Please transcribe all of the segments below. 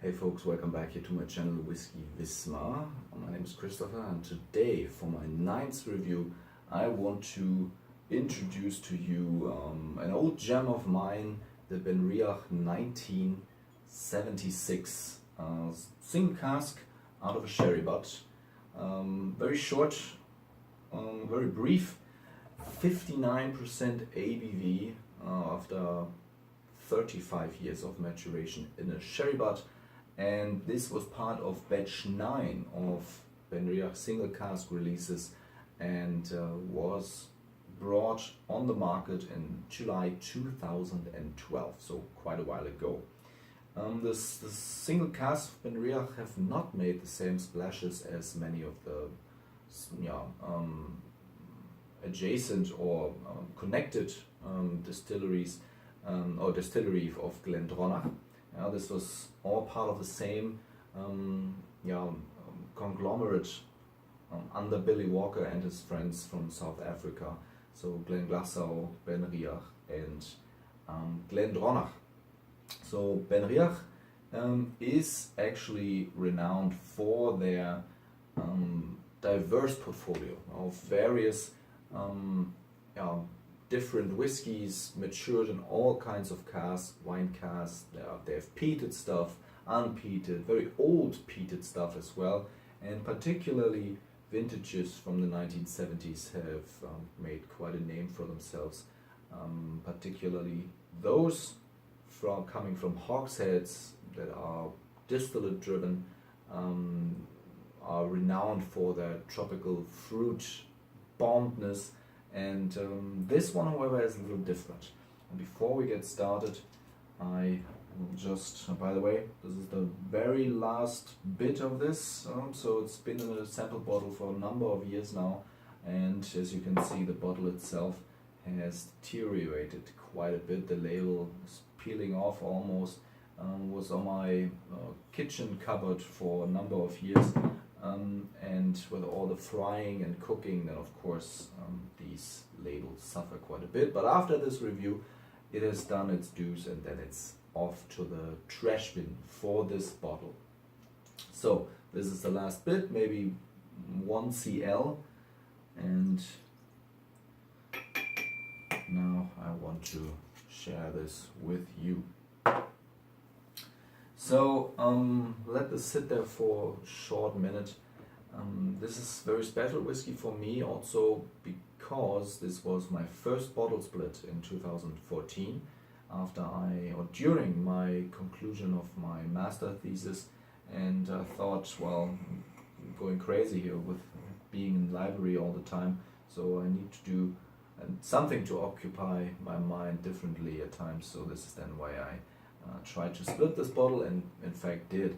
Hey folks, welcome back here to my channel Whiskey Wismar. My name is Christopher, and today for my 9th review I want to introduce to you an old gem of mine, the Benriach 1976 single cask out of a sherry butt. Very short, very brief, 59% ABV after 35 years of maturation in a sherry butt. And this was part of batch 9 of Benriach single cask releases and was brought on the market in July 2012, so quite a while ago. The single cask of Benriach have not made the same splashes as many of the adjacent or connected distilleries or distillery of Benriach. This was all part of the same conglomerate under Billy Walker and his friends from South Africa. So Glenglassaugh, Benriach and Glendronach. So Benriach is actually renowned for their diverse portfolio of various different whiskies matured in all kinds of casks, wine casks. They have peated stuff, unpeated, very old peated stuff as well, and particularly vintages from the 1970s have made quite a name for themselves. Particularly those coming from hogsheads that are distillate driven are renowned for their tropical fruit bombness. And this one, however, is a little different. And before we get started, I will just, by the way, this is the very last bit of this. So it's been in a sample bottle for a number of years now. And as you can see, the bottle itself has deteriorated quite a bit. The label is peeling off almost. Was on my kitchen cupboard for a number of years. And with all the frying and cooking, then of course these labels suffer quite a bit. But after this review, it has done its dues, and then it's off to the trash bin for this bottle. So this is the last bit, maybe 1 cl, and now I want to share this with you. So let this sit there for a short minute. This is very special whiskey for me, also because this was my first bottle split in 2014 during my conclusion of my master thesis, and I thought, well, I'm going crazy here with being in library all the time, so I need to do something to occupy my mind differently at times. So this is then why I tried to split this bottle, and in fact did.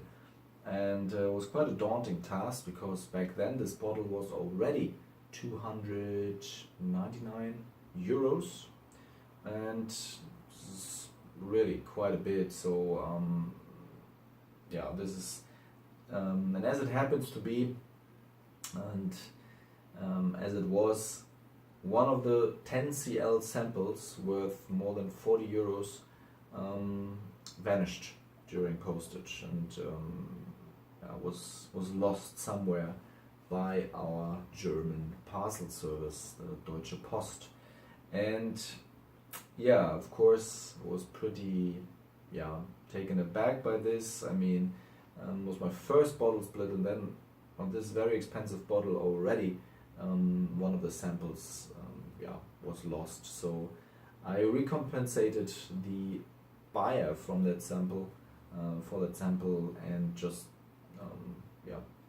And it was quite a daunting task, because back then this bottle was already 299 euros, and this is really quite a bit. So this is and as it happens to be, and as it was one of the 10 cl samples worth more than 40 euros vanished during postage, and was lost somewhere by our German parcel service, the Deutsche Post. And of course I was pretty taken aback by this. I mean, it was my first bottle split, and then on this very expensive bottle already one of the samples was lost. So I recompensated the buyer from that sample for that sample, and just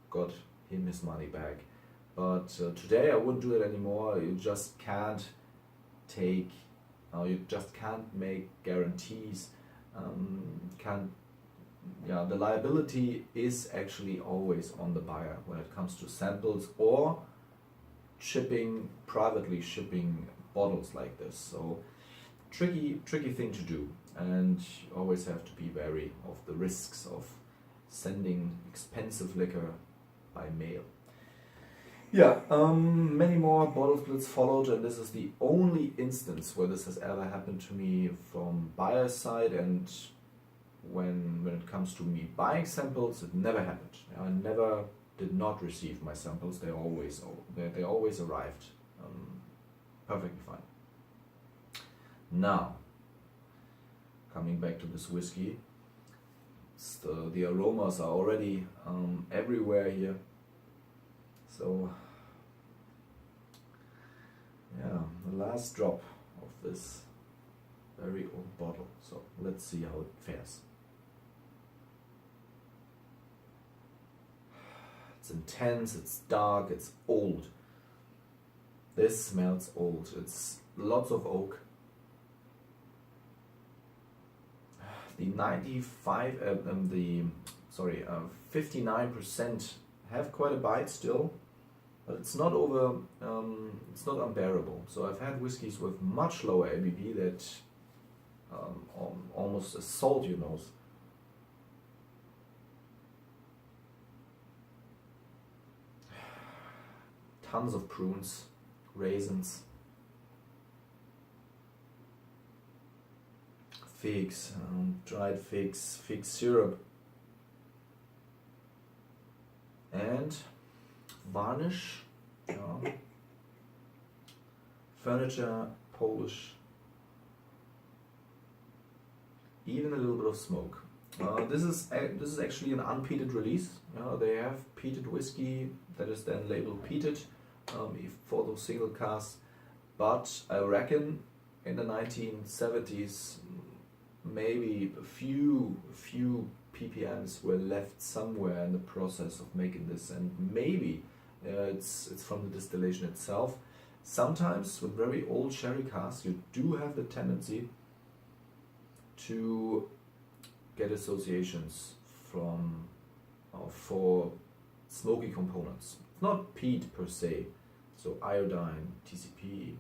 got him his money back. But today I wouldn't do it anymore. You just can't make guarantees. The liability is actually always on the buyer when it comes to samples or privately shipping bottles like this. So tricky thing to do, and you always have to be wary of the risks of sending expensive liquor by mail. Many more bottle splits followed, and this is the only instance where this has ever happened to me from buyer's side, and when it comes to me buying samples, it never happened. I never did not receive my samples. They always arrived perfectly fine. Now, coming back to this whiskey, the aromas are already everywhere here. So yeah, the last drop of this very old bottle. So let's see how it fares. It's intense, it's dark, it's old. This smells old. It's lots of oak. The 59% have quite a bite still, but it's not it's not unbearable. So I've had whiskies with much lower ABV that almost assault your nose. Tons of prunes, raisins, figs, dried figs, fig syrup, and varnish, furniture, Polish, even a little bit of smoke. This is actually an unpeated release. They have peated whiskey that is then labeled peated for those single casks, but I reckon in the 1970s maybe a few ppms were left somewhere in the process of making this, and maybe it's from the distillation itself. Sometimes with very old sherry casks you do have the tendency to get associations for smoky components. It's not peat per se, so iodine, TCP,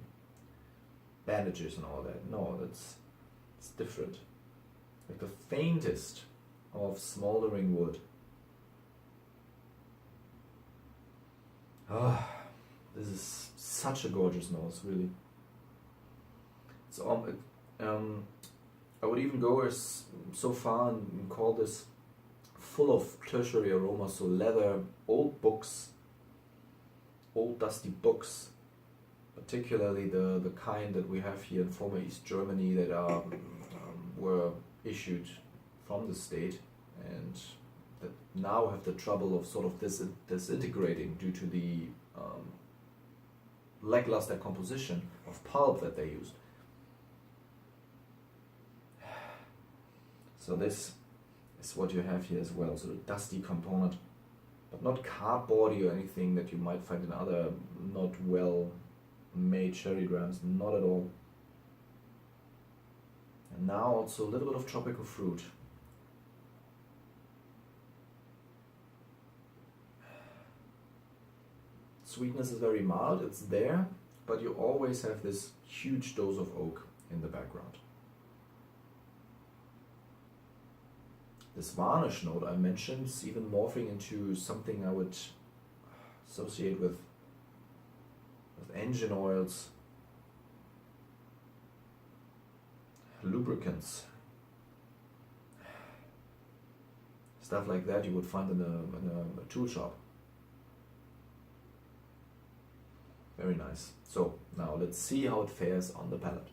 bandages and all that. No, it's different. Like the faintest of smoldering wood. This is such a gorgeous nose, really. So I would even go so far and call this full of tertiary aromas, so leather, old books, old dusty books, particularly the kind that we have here in former East Germany that were issued from the state and that now have the trouble of sort of disintegrating due to the lackluster composition of pulp that they used. So this is what you have here as well, so a dusty component, but not cardboardy or anything that you might find in other not well made sherry drams, not at all. And now also a little bit of tropical fruit. Sweetness is very mild, it's there, but you always have this huge dose of oak in the background. This varnish note I mentioned is even morphing into something I would associate with engine oils, lubricants, stuff like that you would find in a tool shop. Very nice. So now let's see how it fares on the palate.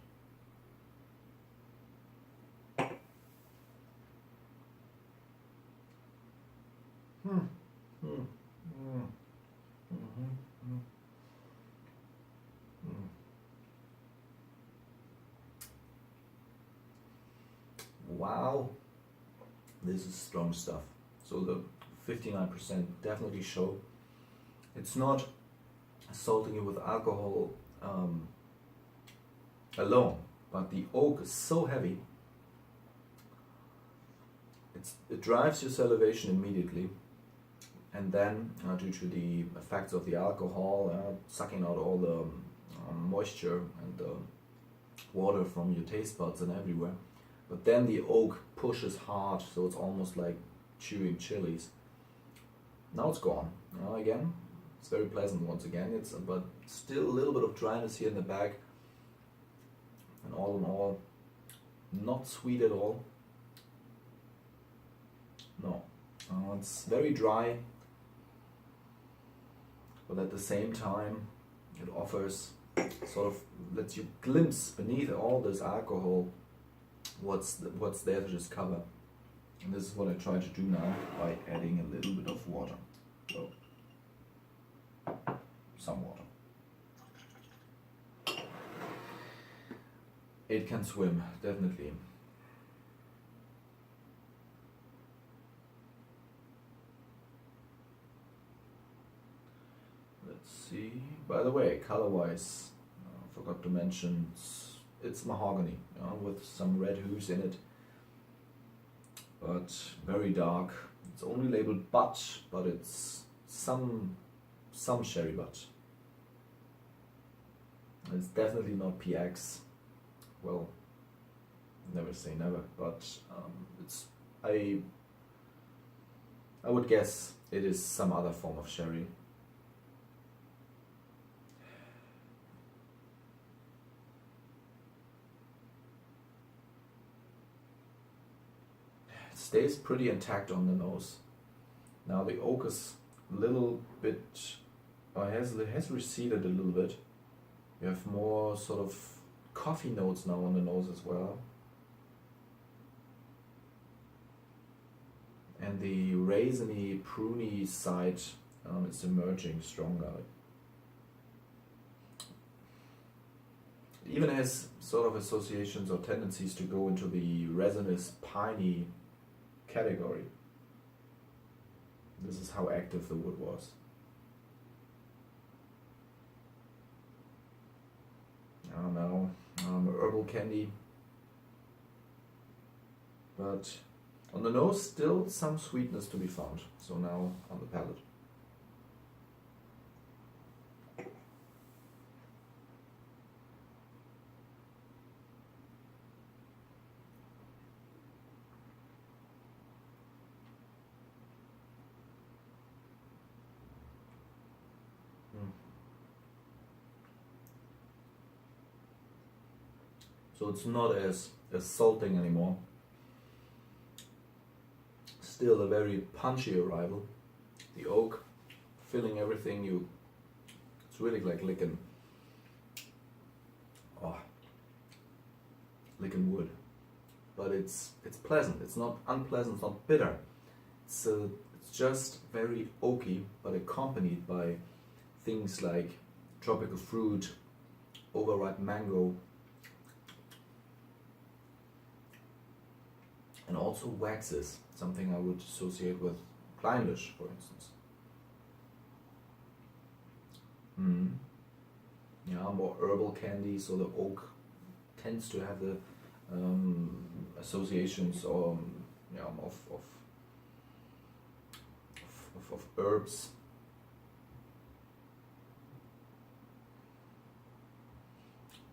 Wow, this is strong stuff. So the 59% definitely show. It's not assaulting you with alcohol alone, but the oak is so heavy, it drives your salivation immediately, and then due to the effects of the alcohol sucking out all the moisture and the water from your taste buds and everywhere, but then the oak pushes hard, so it's almost like chewing chilies. Now it's gone. Again, it's very pleasant once again, but still a little bit of dryness here in the back, and all in all, not sweet at all. No. It's very dry, but at the same time it offers, sort of lets you glimpse beneath all this alcohol what's there to discover. And this is what I try to do now by adding a little bit of water. So, some water. It can swim, definitely. Let's see. By the way, color-wise, I forgot to mention, it's mahogany, with some red hues in it, but very dark. It's only labeled butt, but it's some sherry butt. It's definitely not PX. Well, never say never, but I would guess it is some other form of sherry. It stays pretty intact on the nose. Now the oak is a little bit, has receded a little bit. You have more sort of coffee notes now on the nose as well. And the raisiny, pruny side is emerging stronger. It even has sort of associations or tendencies to go into the resinous, piney category. This is how active the wood was. I don't know, herbal candy, but on the nose still some sweetness to be found. So now on the palate. So it's not as salting anymore. Still a very punchy arrival. The oak filling everything. It's really like licking wood. But it's pleasant. It's not unpleasant. It's not bitter. It's just very oaky, but accompanied by things like tropical fruit, overripe mango, and also waxes, something I would associate with Kleinlich, for instance. Yeah, more herbal candy, so the oak tends to have the associations of herbs.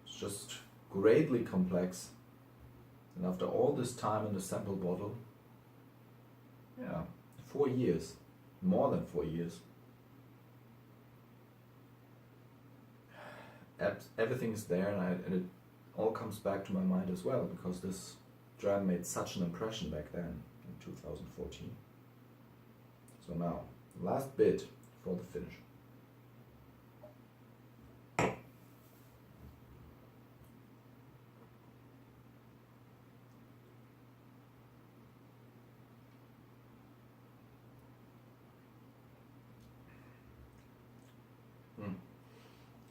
It's just greatly complex. And after all this time in the sample bottle, 4 years, more than 4 years, everything is there, and it all comes back to my mind as well, because this dram made such an impression back then in 2014. So now, last bit for the finish.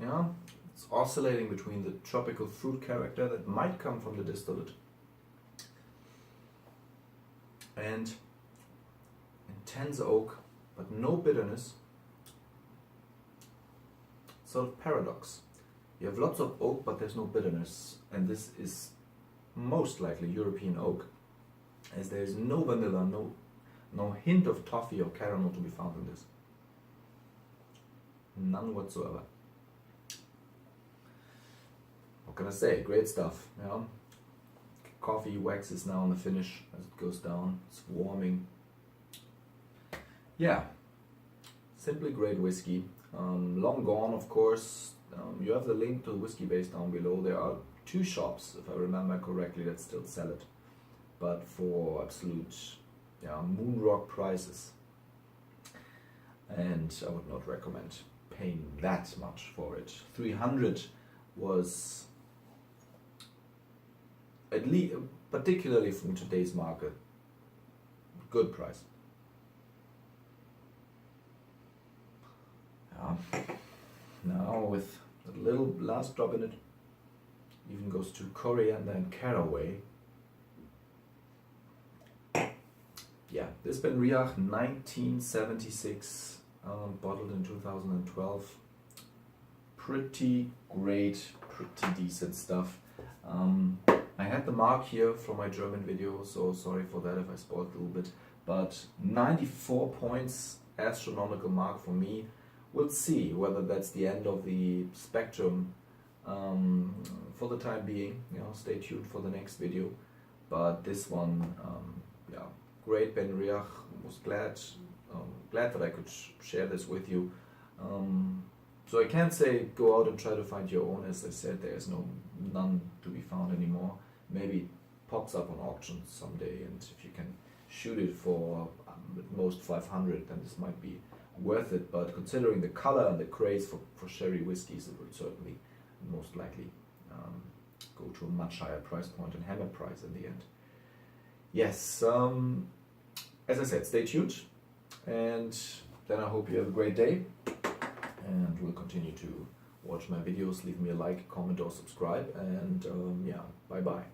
Yeah, it's oscillating between the tropical fruit character that might come from the distillate and intense oak, but no bitterness. Sort of paradox. You have lots of oak, but there's no bitterness, and this is most likely European oak, as there is no vanilla, no hint of toffee or caramel to be found in this. None whatsoever. What can I say? Great stuff. Yeah. Coffee waxes now on the finish as it goes down. It's warming. Yeah. Simply great whiskey. Long gone, of course. You have the link to Whiskybase down below. There are 2 shops, if I remember correctly, that still sell it. But for absolute moon rock prices, and I would not recommend paying that much for it. 300 was, at least, particularly from today's market, good price. Now with a little last drop in it, even goes to coriander and caraway. Yeah, this Benriach 1976, bottled in 2012. Pretty great, pretty decent stuff. I had the mark here from my German video, so sorry for that if I spoiled a little bit. But 94 points, astronomical mark for me. We'll see whether that's the end of the spectrum for the time being. Stay tuned for the next video. But this one, great Benriach. Was glad that I could share this with you. So I can't say go out and try to find your own. As I said, there is none to be found anymore. Maybe it pops up on auctions someday, and if you can shoot it for at most 500, then this might be worth it. But considering the color and the craze for sherry whiskies, it would certainly most likely go to a much higher price point and hammer price in the end. Yes, as I said, stay tuned, and then I hope you have a great day, and we'll continue to watch my videos. Leave me a like, comment or subscribe, and bye bye.